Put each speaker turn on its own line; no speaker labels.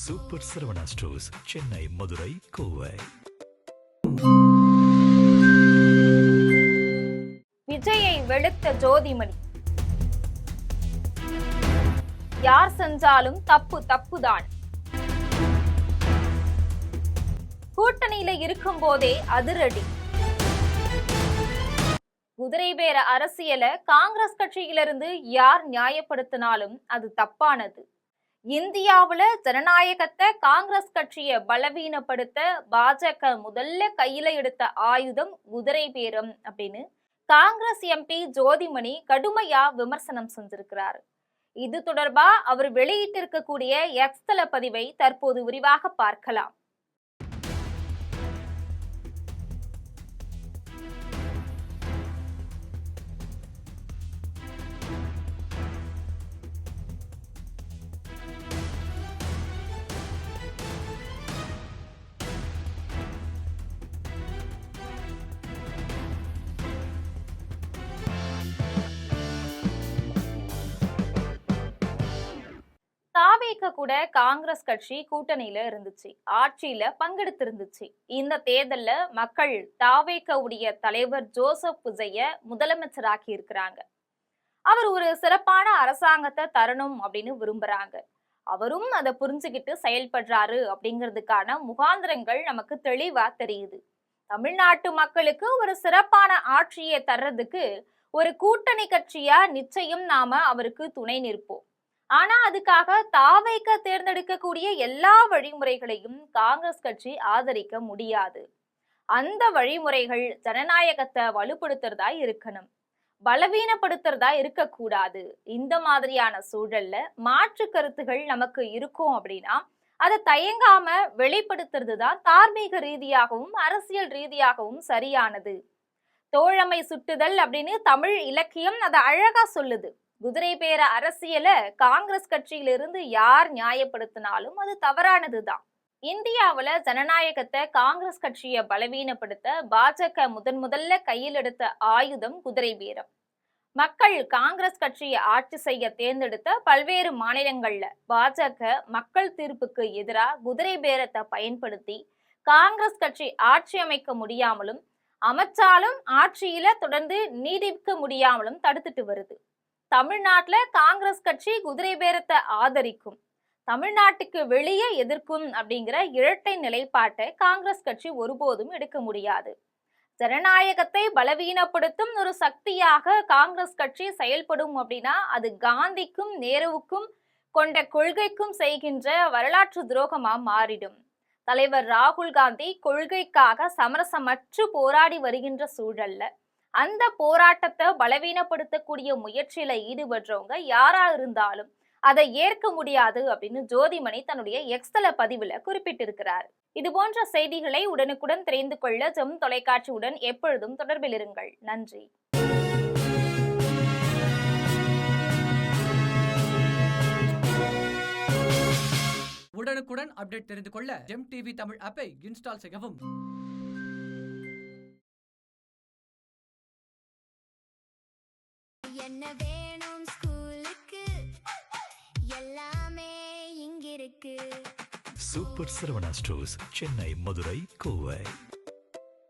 Super Saravana stores, Chennai, Madurai, Kovai.
விஜயை வெளுத்த ஜோதிமணி. யார் செஞ்சாலும் தப்பு தப்புதான். கூட்டணியில இருக்கும் போதே அதிரடி. குதிரை பேர அரசியல காங்கிரஸ் கட்சியிலிருந்து யார் நியாயப்படுத்தினாலும் அது தப்பானது. இந்தியாவுல ஜனநாயகத்தை காங்கிரஸ் கட்சியை பலவீனப்படுத்த பாஜக முதல்ல கையில எடுத்த ஆயுதம் குதிரை பேரம் அப்படின்னு காங்கிரஸ் எம்பி ஜோதிமணி கடுமையா விமர்சனம் செஞ்சிருக்கிறாரு. இது தொடர்பா அவர் வெளியிட்டிருக்கக்கூடிய எக்ஸ் தள பதிவை தற்போது விரிவாக பார்க்கலாம். தாவேக கூட காங்கிரஸ் கட்சி கூட்டணியில இருந்துச்சு, ஆட்சியில பங்கெடுத்திருந்துச்சு. இந்த தேர்தல்ல மக்கள் தாவேக உடைய தலைவர் ஜோசப் விஜய முதலமைச்சராக்கி இருக்கிறாங்க. அவர் ஒரு சிறப்பான அரசாங்கத்தை தரணும் அப்படின்னு விரும்புறாங்க. அவரும் அதை புரிஞ்சுக்கிட்டு செயல்படுறாரு அப்படிங்கிறதுக்கான முகாந்திரங்கள் நமக்கு தெளிவா தெரியுது. தமிழ்நாட்டு மக்களுக்கு ஒரு சிறப்பான ஆட்சியை தர்றதுக்கு ஒரு கூட்டணி கட்சியா நிச்சயம் நாம அவருக்கு துணை நிற்போம். ஆனா அதுக்காக தாவேக தேர்ந்தெடுக்கக்கூடிய எல்லா வழிமுறைகளையும் காங்கிரஸ் கட்சி ஆதரிக்க முடியாது. அந்த வழிமுறைகள் ஜனநாயகத்தை வலுப்படுத்துறதா இருக்கணும், பலவீனப்படுத்துறதா இருக்கக்கூடாது. இந்த மாதிரியான சூழல்ல மாற்று கருத்துகள் நமக்கு இருக்கும் அப்படின்னா அதை தயங்காம வெளிப்படுத்துறது தான் தார்மீக ரீதியாகவும் அரசியல் ரீதியாகவும் சரியானது. தோழமை சுட்டுதல் அப்படின்னு தமிழ் இலக்கியம் அதை அழகா சொல்லுது. குதிரை பேர அரசியல காங்கிரஸ் கட்சியிலிருந்து யார் நியாயப்படுத்தினாலும் அது தவறானதுதான். இந்தியாவுல ஜனநாயகத்தை காங்கிரஸ் கட்சியை பலவீனப்படுத்த பாஜக முதல்ல கையில் எடுத்த ஆயுதம் குதிரை பேரம். மக்கள் காங்கிரஸ் கட்சியை ஆட்சி செய்ய தேர்ந்தெடுத்த பல்வேறு மாநிலங்கள்ல பாஜக மக்கள் தீர்ப்புக்கு எதிராக குதிரை பேரத்தை பயன்படுத்தி காங்கிரஸ் கட்சி ஆட்சி அமைக்க முடியாமலும் அமைச்சாலும் ஆட்சியில தொடர்ந்து நீடிக்க முடியாமலும் தடுத்துட்டு வருது. தமிழ்நாட்டுல காங்கிரஸ் கட்சி குதிரை பேரத்தை ஆதரிக்கும், தமிழ்நாட்டுக்கு வெளியே எதிர்க்கும் அப்படிங்கிற இரட்டை நிலைப்பாட்டை காங்கிரஸ் கட்சி ஒருபோதும் எடுக்க முடியாது. ஜனநாயகத்தை பலவீனப்படுத்தும் ஒரு சக்தியாக காங்கிரஸ் கட்சி செயல்படும் அப்படின்னா அது காந்திக்கும் நேருவுக்கும் கொண்ட கொள்கைக்கும் செய்கின்ற வரலாற்று துரோகமா மாறிடும். தலைவர் ராகுல் காந்தி கொள்கைக்காக சமரசமற்று போராடி வருகின்ற சூழல்ல அந்த போராட்டத்தை பலவீனப்படுத்தக்கூடிய முயற்சியில ஈடுபடுறவங்க யாரா இருந்தாலும் அதை ஏற்க முடியாது அப்படின்னு ஜோதிமணி தன்னுடைய எக்ஸ் தள பதிவுல குறிப்பிட்டிருக்கிறார். இது போன்ற செய்திகளை உடனுக்குடன் தெரிந்து கொள்ள ஜெம் தொலைக்காட்சியுடன் எப்பொழுதும் தொடர்பில் இருங்கள். நன்றி.
உடனுக்குடன் அப்டேட் தெரிந்து கொள்ள ஜெம் டிவி தமிழ் ஆப்பை இன்ஸ்டால் செய்யவும்.
என்ன வேணும் ஸ்கூலுக்கு, எல்லாமே இங்கிருக்கு.
Super Saravana stores, Chennai, Madurai, Kovai.